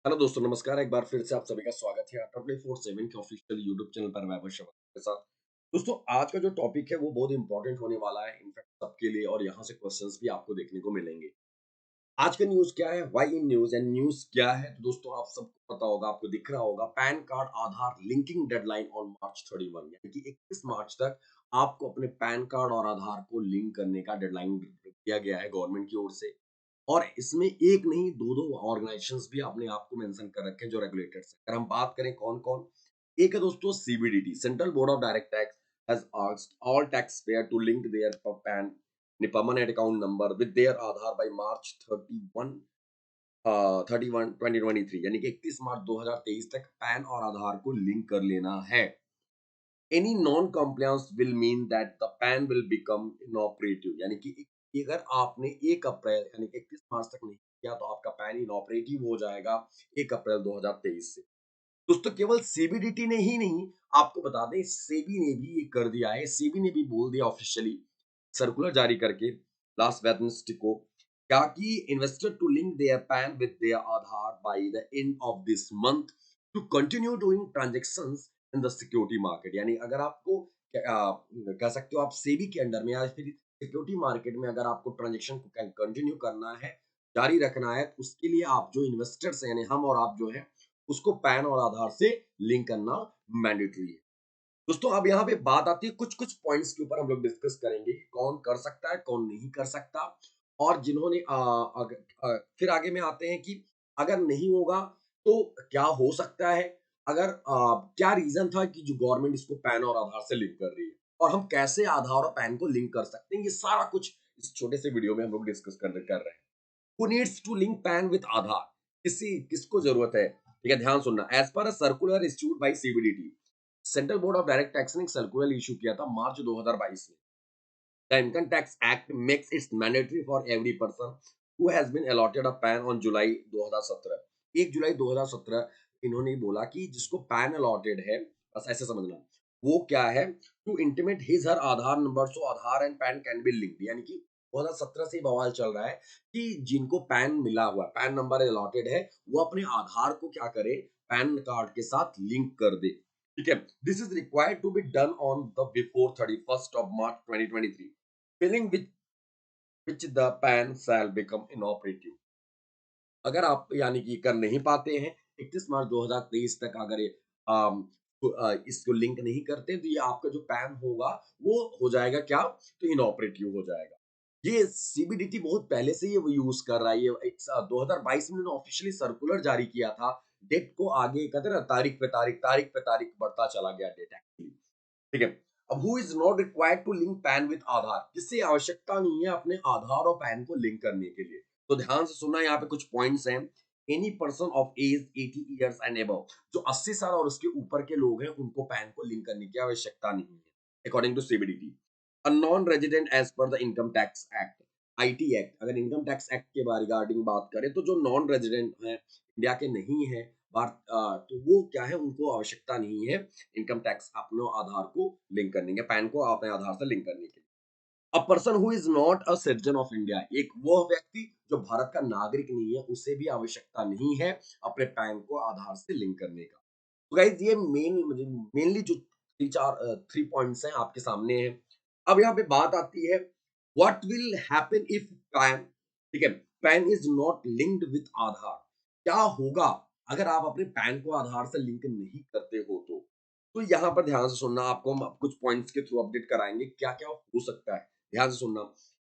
Hello दोस्तों, नमस्कार। एक बार फिर से आप सभी का स्वागत है ट्रिपल 47 के ऑफिशियल यूट्यूब चैनल पर वैभव शर्मा के साथ। दोस्तों, आज का जो टॉपिक है वो बहुत इंपॉर्टेंट होने वाला है इनफैक्ट सबके लिए, और यहाँ से क्वेश्चंस भी आपको देखने को मिलेंगे। आज का न्यूज़ क्या है, why in news and news क्या है? तो दोस्तों, आप सबको पता होगा, आपको दिख रहा होगा, pan card Aadhaar linking deadline on March 31, यानी कि 31 मार्च तक आपको अपने पैन कार्ड और आधार को लिंक करने का डेडलाइन दिया गया है गवर्नमेंट की ओर से। और इसमें एक नहीं, दो-दो ऑर्गनाइजेशंस भी अपने आप को मेंशन कर रखे हैं जो रेगुलेटर्स हैं। अगर हम बात करें कौन-कौन, एक है दोस्तों CBDT, central board of direct tax has asked all tax payer to link their PAN permanent account number with their Aadhaar by March 31 31 2023, यानी कि 31 मार्च 2023 तक पैन और आधार को लिंक कर लेना है। Any non compliance will mean that the pan will become inoperative, यानी कि अगर आपने 1 अप्रैल यानी कि 31 मार्च तक नहीं किया तो आपका पैन इनऑपरेटिव हो जाएगा 1 अप्रैल 2023 से। दोस्तों, केवल सीबीडीटी ने ही नहीं, आपको बता दें सेबी ने भी ये कर दिया है। सेबी ने भी बोल दिया ऑफिशियली सर्कुलर जारी करके लास्ट वेडनेसडे को, क्या कि investor to link their PAN with their Aadhaar by the end of this month to continue doing transactions in the security market. यानी अगर आपको कह सकते हो आप सेबी के अंडर में या फिर सिक्योरिटी मार्केट में अगर आपको ट्रांजैक्शन को कंटिन्यू करना है, जारी रखना है, तो उसके लिए आप जो इन्वेस्टर्स हैं, यानी हम और आप जो है, उसको पैन और आधार से लिंक करना मैंडेटरी है। दोस्तों, अब यहाँ पे बात आती है कुछ-कुछ पॉइंट्स के ऊपर हम लोग डिस्कस करेंगे कि कौन कर सकता है, कौन नहीं कर सकता। और जिन्होंने फिर आगे में आते हैं कि अगर नहीं होगा तो क्या हो सकता है? अगर क्या रीज़न था कि जो गवर्नमेंट इसको पैन और आधार से लिंक कर रही है? और हम कैसे आधार और पैन को लिंक कर सकते हैं? ये सारा कुछ इस छोटे से वीडियो में हम लोग डिस्कस कर रहे हैं। Who needs to link PAN with Aadhaar? किसको जरूरत है? ठीक है, ध्यान सुनना। As per circular issued by CBDT, central board of direct tax ने एक सर्कुलर इशू किया था मार्च 2022 में। The income tax act makes its mandatory for every person who has been allotted a PAN on July 2017। 1 July 2017 इन्होंने बोला कि जिसको pan allotted है, बस ऐसे समझना, वो क्या है, to intimate his her Aadhaar number so Aadhaar and PAN can be linked, यानी कि 2017 से ही बवाल चल रहा है कि जिनको पैन मिला हुआ, पैन नंबर अलॉटेड है, वो अपने आधार को क्या करे, पैन कार्ड के साथ लिंक कर दे। ठीक है, this is required to be done on the before 31st of March 2023, filling which the PAN shall become inoperative. अगर आप यानी कि कर नहीं पाते हैं 31 मार्च 2023 तक, अगर ये इसको लिंक नहीं करते, तो ये आपका जो पैन होगा वो हो जाएगा क्या, तो इनऑपरेटिव हो जाएगा। ये सीबीडीटी बहुत पहले से ये वो यूज कर रहा है। ये 2022 में उन्होंने ऑफिशियली सर्कुलर जारी किया था। डेट को आगे कहते हैं ना, तारीख पे तारीख बढ़ता चला गया डेट एक्चुअली। ठीक है। अब who is not required to link PAN with Aadhaar, किससे आवश्यकता नहीं है अपने आधार और पैन को लिंक करने के लिए। तो ध्यान से सुनना, यहाँ पे कुछ पॉइंट्स हैं। Any person of age 80 years and above, जो 80 साल और उसके ऊपर के लोग हैं, उनको पैन को लिंक करने की आवश्यकता नहीं है according to CBDT. A non resident as per the income tax act, IT act, अगर इनकम टैक्स एक्ट के बारे रिगार्डिंग बात करें, तो जो नॉन रेजिडेंट हैं, इंडिया के नहीं है, तो वो क्या है, उनको आवश्यकता नहीं है इनकम टैक्स अपने आधार को लिंक करने के, पैन को अपने आधार से लिंक करने के लिए। A person who is not a citizen of India, एक वो व्यक्ति जो भारत का नागरिक नहीं है, उसे भी आवश्यकता नहीं है अपने पैन को आधार से लिंक करने का। तो गाइस, ये मेनली जो थ्री पॉइंट्स हैं आपके सामने हैं। अब यहाँ पे बात आती है, what will happen if PAN, ठीक है, PAN is not linked with Aadhaar. क्या होगा अगर आप अपने पैन को आधार से लिंक नहीं करते हो तो यहाँ पर ध्यान से सुनना, आपको हम कुछ पॉइंट्स के थ्रू अपडेट कराएंगे क्या क्या हो सकता है। ध्यान से सुनना।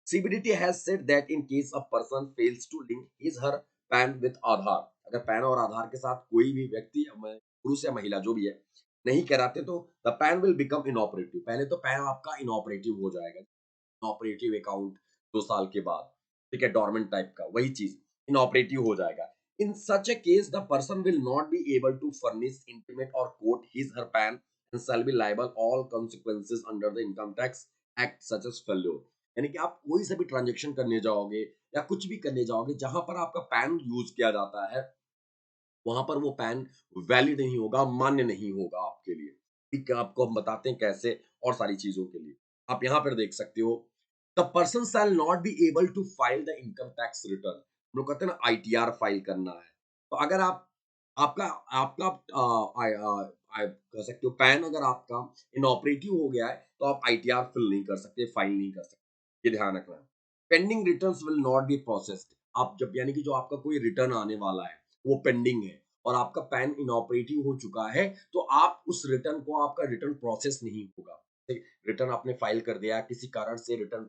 CBDT has said that in case a person fails to link his her PAN with Aadhaar, अगर पैन और आधार के साथ कोई भी व्यक्ति, पुरुष या महिला जो भी है, नहीं कराते, तो the pan will become inoperative. पहले तो पैन आपका इनऑपरेटिव हो जाएगा, इनऑपरेटिव अकाउंट 2 साल के बाद, ठीक है, डोरमेंट टाइप का वही चीज इनऑपरेटिव हो जाएगा। In such a case, the person will not be able to furnish, intimate or quote his her PAN and shall be liable all consequences under the Income Tax Act such as failure। यानी कि आप कोई सा भी transaction करने जाओगे या कुछ भी करने जाओगे जहां पर आपका पैन यूज किया जाता है, वहां पर वो पैन वैलिड नहीं होगा, मान्य नहीं होगा आपके लिए। ठीक है, आपको हम बताते हैं कैसे, और सारी चीजों के लिए आप यहाँ पर देख सकते हो। The person shall not be able to file the income tax return, हम लोग कहते हैं ना आईटीआर फाइल करना है, तो अगर आप आपका आपका कह सकते हो पैन अगर आपका इनऑपरेटिव हो गया है तो आप आईटीआर फिल नहीं कर सकते, फाइल नहीं कर सकते, ये ध्यान रखना। Pending returns will not be processed. आप जब यानी कि जो आपका कोई रिटर्न आने वाला है वो पेंडिंग है और आपका पैन इनऑपरेटिव हो चुका है तो आप उस रिटर्न को आपका रिटर्न प्रोसेस नहीं होगा। रिटर्न आपने फाइल कर दिया, किसी कारण से रिटर्न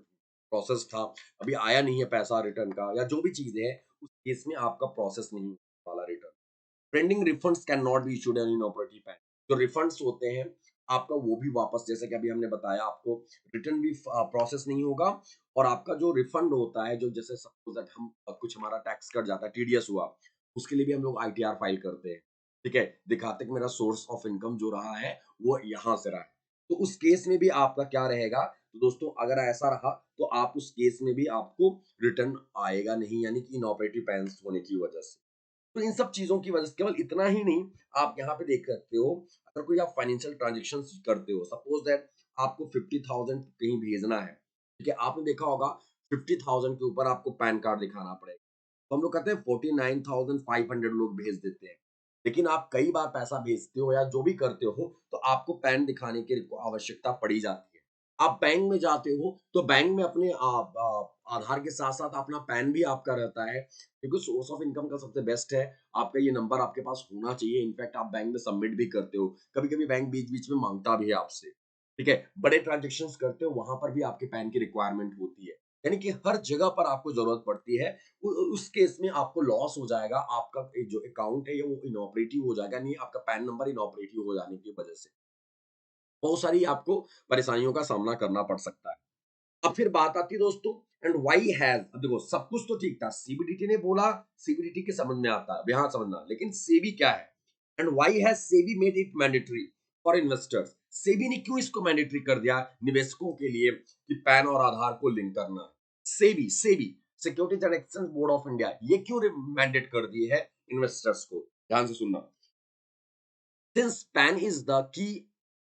प्रोसेस था, अभी आया नहीं है पैसा रिटर्न का या जो भी चीजें है, उस केस में आपका प्रोसेस नहीं होने वाला return. Pending refunds can not be issued in operative pan. जो रिफंड्स होते हैं आपका वो भी वापस, जैसे कि अभी हमने बताया आपको, रिटर्न भी प्रोसेस नहीं होगा और आपका जो रिफंड होता है, जो जैसे सपोज दैट हम कुछ हमारा टैक्स कट जाता है, टीडीएस हुआ, उसके लिए भी हम लोग आईटीआर फाइल करते हैं। ठीक है, दिखाते कि मेरा सोर्स ऑफ इनकम जो रहा है वो यहाँ से रहा है। तो उस केस में भी आपका क्या रहेगा, तो दोस्तों अगर ऐसा रहा तो आप उस केस में भी आपको रिटर्न आएगा नहीं, यानी कि इनऑपरेटिव पैन होने की वजह से। तो इन सब चीज़ों की वजह से केवल इतना ही नहीं, आप यहाँ पे देख सकते हो, अगर कोई आप फाइनेंशियल ट्रांज़ैक्शंस करते हो, सपोज़ दैट आपको 50,000 कहीं भेजना है, ठीक है? आपने देखा होगा 50,000 के ऊपर आपको पैन कार्ड दिखाना पड़ेगा। तो हम लोग कहते हैं 49,500 लोग भेज देते हैं। लेकिन आप कई बार पैसा भेजते हो या जो भी करते हो, तो आपको पैन दिखाने की आवश्यकता पड़ी जाती है। आप बैंक में जाते हो, तो बैंक में अपने आधार के साथ-साथ अपना पैन भी आपका रहता है, क्योंकि सोर्स ऑफ इनकम का सबसे बेस्ट है, आपका ये नंबर आपके पास होना चाहिए। इनफैक्ट आप बैंक में सबमिट भी करते हो। कभी-कभी बैंक बीच-बीच में माँगता भी है आपसे, ठीक है? बड़े ट्रांज़ैक्शंस करते हो, वहाँ पर भी आपके पैन की रिक्वायरमेंट होती है। यानी कि हर जगह पर आपको ज़रूरत पड़ती है। उस केस में आपको लॉस हो जाएगा, आपका जो अकाउंट है ये वो इनऑपरेटिव हो जाएगा, नहीं आपका पैन नंबर इनऑपरेटिव हो जाने की वजह से। बहुत सारी आपको परेशानियों का सामना करना पड़ सकता है। अब फिर बात आती है दोस्तों, एंड व्हाई हैज, अब देखो सब कुछ तो ठीक था, सीबीडीटी ने बोला, सीबीडीटी के समझ में आता है, यहाँ समझना, लेकिन सेबी क्या है, and why has SEBI made it mandatory for investors. SEBI ने क्यों इसको मैंडेटरी कर दिया निवेशकों के लिए कि पैन और आधार को लिंक करना है। SEBI SEBI securities and exchange board of India, ये क्यों मैंडेट कर दी है इन्वेस्टर्स को, ध्यान से सुनना। Since PAN is the key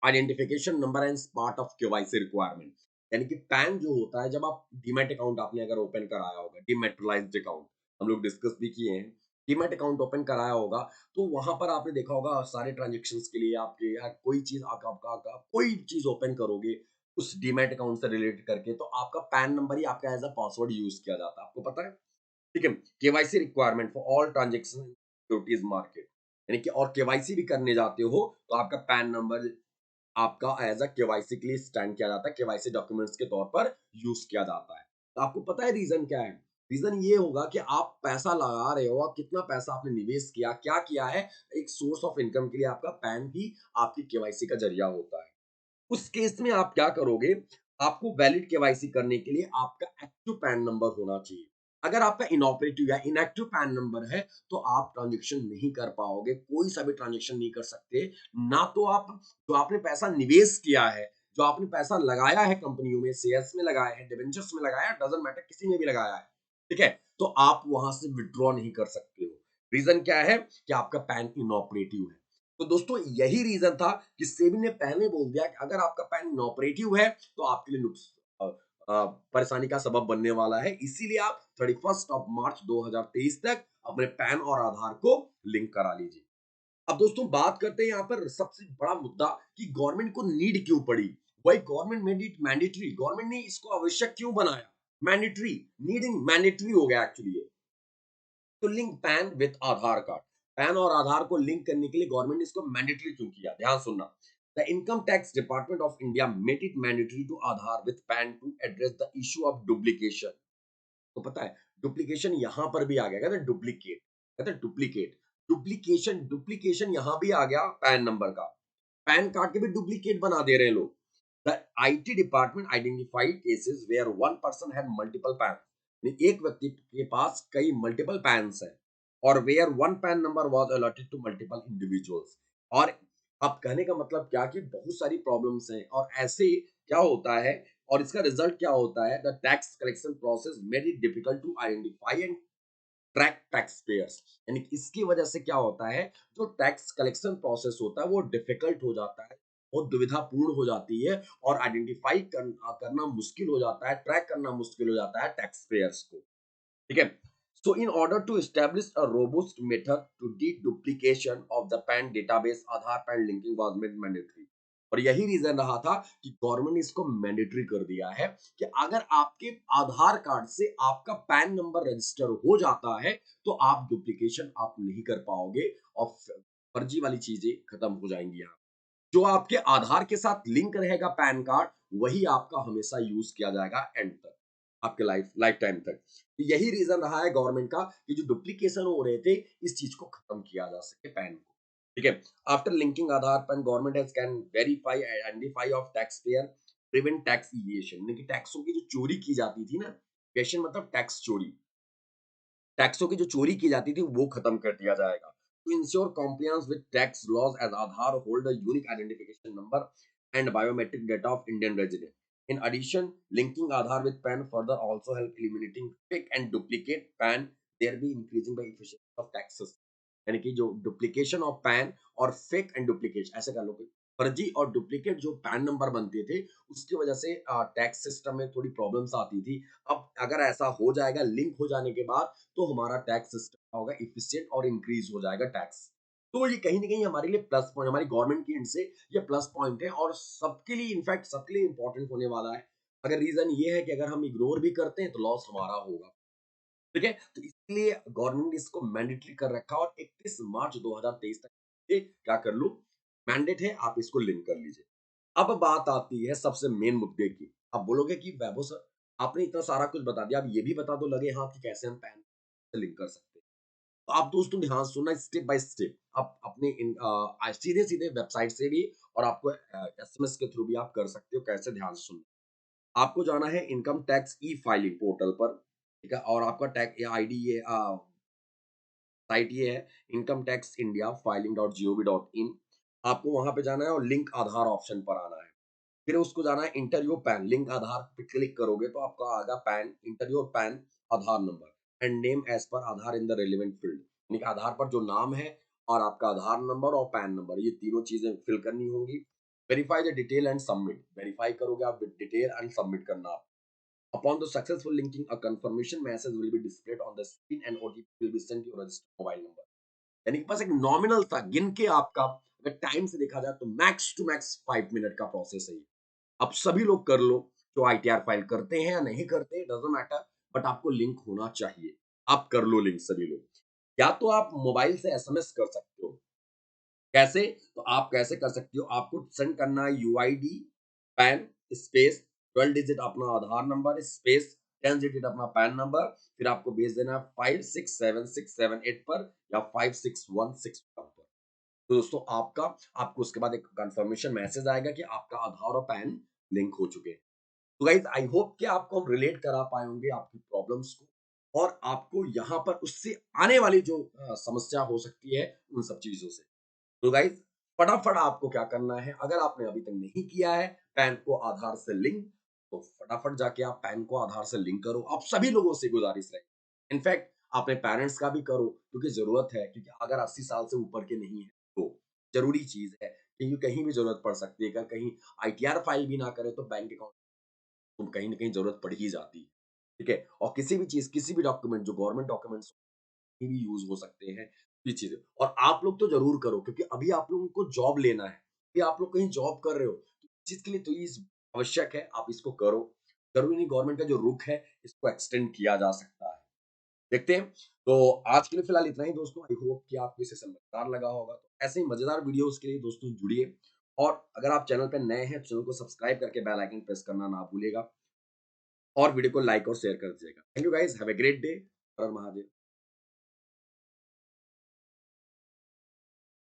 identification number and part of KYC requirement, यानी कि पैन जो होता है, जब आप डीमैट अकाउंट आपने अगर ओपन कराया होगा, डीमैटेरियलाइज्ड अकाउंट हम लोग डिस्कस भी किए हैं, डीमैट अकाउंट ओपन कराया होगा तो वहां पर आपने देखा होगा सारे ट्रांजेक्शन्स के लिए आपके या कोई चीज आपका कोई चीज ओपन करोगे उस डीमैट अकाउंट से रिलेटेड करके, तो आपका पैन नंबर ही आपका एज अ पासवर्ड यूज किया जाता है, आपको पता है। ठीक है, KYC requirement for all transaction securities market, यानी कि और केवाईसी भी करने जाते हो तो आपका पैन नंबर आपका एज अ केवाईसी के लिए स्टैंड किया जाता है, केवाईसी डॉक्यूमेंट्स के तौर पर यूज किया जाता है। तो आपको पता है रीजन क्या है, रीजन ये होगा कि आप पैसा लगा रहे हो और कितना पैसा आपने निवेश किया, क्या किया है, एक सोर्स ऑफ इनकम के लिए आपका पैन ही आपकी केवाईसी का जरिया होता है। उस केस में आप क्या करोगे, आपको वैलिड केवाईसी करने के लिए आपका एक्टिव पैन नंबर होना चाहिए। अगर आपका इनऑपरेटिव या इनएक्टिव पैन नंबर है तो आप ट्रांजेक्शन नहीं कर पाओगे, कोई सा भी ट्रांजेक्शन नहीं कर सकते। ना तो आप जो आपने पैसा निवेश किया है, जो आपने पैसा लगाया है कंपनियों में, शेयर्स में लगाया है, डिबेंचर्स में लगाया है, डजंट मैटर किसी में भी लगाया है, ठीक है, तो आप वहां से विड्रॉ नहीं कर सकते हो। रीजन क्या है कि आपका पैन इनऑपरेटिव है। तो दोस्तों यही रीजन था कि सेबी ने पहले बोल दिया कि अगर आपका पैन इनऑपरेटिव है तो आपके लिए परेशानी का सबब बनने वाला है, इसीलिए आप 31 मार्च 2023 तक अपने पैन और आधार को लिंक करा लीजिए। अब दोस्तों बात करते हैं यहाँ पर सबसे बड़ा मुद्दा कि गवर्नमेंट को नीड क्यों पड़ी, वही government made it mandatory, government ने इसको आवश्यक क्यों बनाया, मैंडेटरी, नीडिंग मैंडेटरी हो गया एक्चुअली। तो link PAN with Aadhaar card, pan और आधार को लिंक करने के लिए गवर्नमेंट ने इसको मैंडेटरी क्यों किया, ध्यान सुनना। The income tax department of India made it mandatory to Aadhaar with PAN to address the issue of duplication. तो पता है डुप्लीकेशन यहां पर भी आ गया, कहते हैं डुप्लीकेट, कहते हैं डुप्लीकेट, डुप्लीकेशन, डुप्लीकेशन यहां भी आ गया पैन नंबर का, पैन कार्ड के भी डुप्लीकेट बना दे रहे हैं लोग। The IT department identified cases where one person had multiple PAN, एक व्यक्ति के पास कई मल्टीपल पैन्स हैं, और where one PAN number was allotted to multiple individuals. और अब कहने का मतलब क्या कि बहुत सारी प्रॉब्लम्स हैं और ऐसे क्या होता है, और इसका रिजल्ट क्या होता है, the tax collection process made it difficult to identify and track tax payers, यानी कि इसकी वजह से क्या होता है, जो टैक्स कलेक्शन प्रोसेस होता है वो डिफिकल्ट हो जाता है, बहुत दुविधापूर्ण हो जाती है, और आइडेंटिफाई करना मुश्किल हो जाता है, ट्रैक करना मुश्किल हो जाता है टैक्स पेयर्स को। ठीक है, So in order to establish a robust method to deduplication of the PAN database, Aadhaar pan linking was made mandatory. और यही रीजन रहा था कि गवर्नमेंट ने इसको मैंडेटरी कर दिया है कि अगर आपके आधार कार्ड से आपका पैन नंबर रजिस्टर हो जाता है तो आप डुप्लीकेशन आप नहीं कर पाओगे और फर्जी वाली चीजें खत्म हो जाएंगी। यहाँ जो आपके आधार के साथ लिंक रहेगा पैन कार्ड वही आपका हमेशा यूज किया जाएगा एंड तक, आपके लाइफ लाइफ टाइम तक। तो यही रीजन रहा है गवर्नमेंट का कि जो डुप्लीकेशन हो रहे थे इस चीज को खत्म किया जा सके पैन को। ठीक है, after linking Aadhaar pan government has can verify identify of tax payer, prevent tax evasion, यानी कि टैक्सों की जो चोरी की जाती थी ना, इवेशन मतलब टैक्स चोरी, टैक्सों की जो चोरी की जाती थी वो खत्म कर दिया जाएगा। To ensure compliance with tax laws as Aadhaar hold a unique identification number and biometric data of Indian resident. In addition, linking Aadhaar with PAN further also help eliminating fake and duplicate PAN, thereby increasing the efficiency of taxes। यानी कि जो duplication of pan और fake and duplication ऐसे कर लो कि फर्जी और duplicate जो पैन नंबर बनते थे उसकी वजह से टैक्स सिस्टम में थोड़ी प्रॉब्लम्स आती थी। अब अगर ऐसा हो जाएगा लिंक हो जाने के बाद तो हमारा टैक्स सिस्टम होगा इफिशिएंट और इंक्रीज हो जाएगा टैक्स। तो ये कहीं ना कहीं हमारे लिए प्लस पॉइंट, हमारी गवर्नमेंट की एंड से ये प्लस पॉइंट है और सबके लिए इनफैक्ट सबके लिए इंपॉर्टेंट होने वाला है। अगर रीजन ये है कि अगर हम इग्नोर भी करते हैं तो लॉस हमारा होगा। ठीक है, तो इसलिए गवर्नमेंट ने इसको मैंडेटरी कर रखा और 31 मार्च 2023 तक ये क्या कर लो, मैंडेट है, आप इसको लिंक कर लीजिए। अब बात आती है सबसे मेन मुद्दे की। आप बोलोगे कि वैभव सर आपने इतना सारा कुछ बता दिया, अब ये भी बता दो लगे हाथ कि कैसे हम पैन से लिंक कर सकते हैं। तो आप दोस्तों ध्यान सुनना स्टेप बाय स्टेप, आप अपने सीधे सीधे वेबसाइट से भी और आपको एसएमएस के थ्रू भी आप कर सकते हो। कैसे, ध्यान सुनना, आपको जाना है income tax e filing portal पर। ठीक है, और आपका टैक्स आईडी ये साइट ये है income tax India filing dot G O V dot in. आपको वहां पे जाना है और लिंक आधार ऑप्शन पर आना है। फिर उसको जाना है enter your PAN, link Aadhaar पे क्लिक करोगे तो आपका आएगा PAN, enter your PAN Aadhaar number and name as per Aadhaar in the relevant field, यानी कि आधार पर जो नाम है और आपका आधार नंबर और पैन नंबर ये तीनों चीजें फिल करनी होंगी। Verify the detail and submit, verify करोगे आप विद डिटेल एंड सबमिट करना आप। Upon the successful linking, a confirmation message will be displayed on the screen and OTP will be sent to your registered mobile number। यानी कि बस एक nominal था, गिन के आपका अगर टाइम से देखा जाए तो मैक्स टू मैक्स 5 मिनट का प्रोसेस है ये। अब सभी लोग कर लो, जो आईटीआर फाइल करते हैं या नहीं करते डजंट मैटर, बट आपको लिंक होना चाहिए। आप कर लो लिंक सभी लोग। या तो आप मोबाइल से एसएमएस कर सकते हो। कैसे, तो आप कैसे कर सकते हो, आपको सेंड करना है यूआईडी पैन स्पेस 12 डिजिट अपना आधार नंबर स्पेस 10 डिजिट अपना पैन नंबर, फिर आपको भेज देना है 567678 पर या 56161 पर। तो दोस्तों आपका, आपको उसके बाद एक कंफर्मेशन मैसेज आएगा कि आपका आधार और पैन लिंक हो चुके हैं। तो गाइस आई होप कि आपको हम रिलेट करा पाए होंगे आपकी प्रॉब्लम्स को और आपको यहाँ पर उससे आने वाली जो समस्या हो सकती है उन सब चीजों से। तो गाइस फटाफट आपको क्या करना है, अगर आपने अभी तक नहीं किया है पैन को आधार से लिंक, तो फटाफट जाके आप पैन को आधार से लिंक करो। आप सभी लोगों से गुजारिश है, इनफैक्ट अपने पेरेंट्स का भी करो क्योंकि जरूरत है, क्योंकि अगर 80 साल से ऊपर के नहीं है तो जरूरी चीज है, क्योंकि कहीं भी जरूरत पड़ सकती है। अगर कहीं आईटीआर फाइल भी ना करे तो बैंक अकाउंट तो कहीं ना कहीं जरूरत पड़ ही जाती है। ठीक है, और किसी भी चीज, किसी भी डॉक्यूमेंट जो गवर्नमेंट डॉक्यूमेंट्स भी यूज हो सकते हैं ये चीजें। और आप लोग तो जरूर करो क्योंकि अभी आप लोगों को जॉब लेना है, कि आप लोग कहीं जॉब कर रहे हो तो इस चीज के लिए तो ये आवश्यक है, आप इसको करो। जरूरी नहीं गवर्नमेंट का जो रुख है इसको एक्सटेंड किया जा सकता है। देखते हैं। तो आज के लिए फिलहाल इतना ही दोस्तों, आई होप कि आपको इसे समझदार लगा होगा। तो ऐसे ही मजेदार वीडियोस के लिए दोस्तों जुड़िए और अगर आप चैनल पर नए हैं तो चैनल को सब्सक्राइब करके बेल आइकन प्रेस करना ना भूलिएगा और वीडियो को लाइक और शेयर कर दीजिएगा। Thank you guys, have a great day. Her her Mahadev.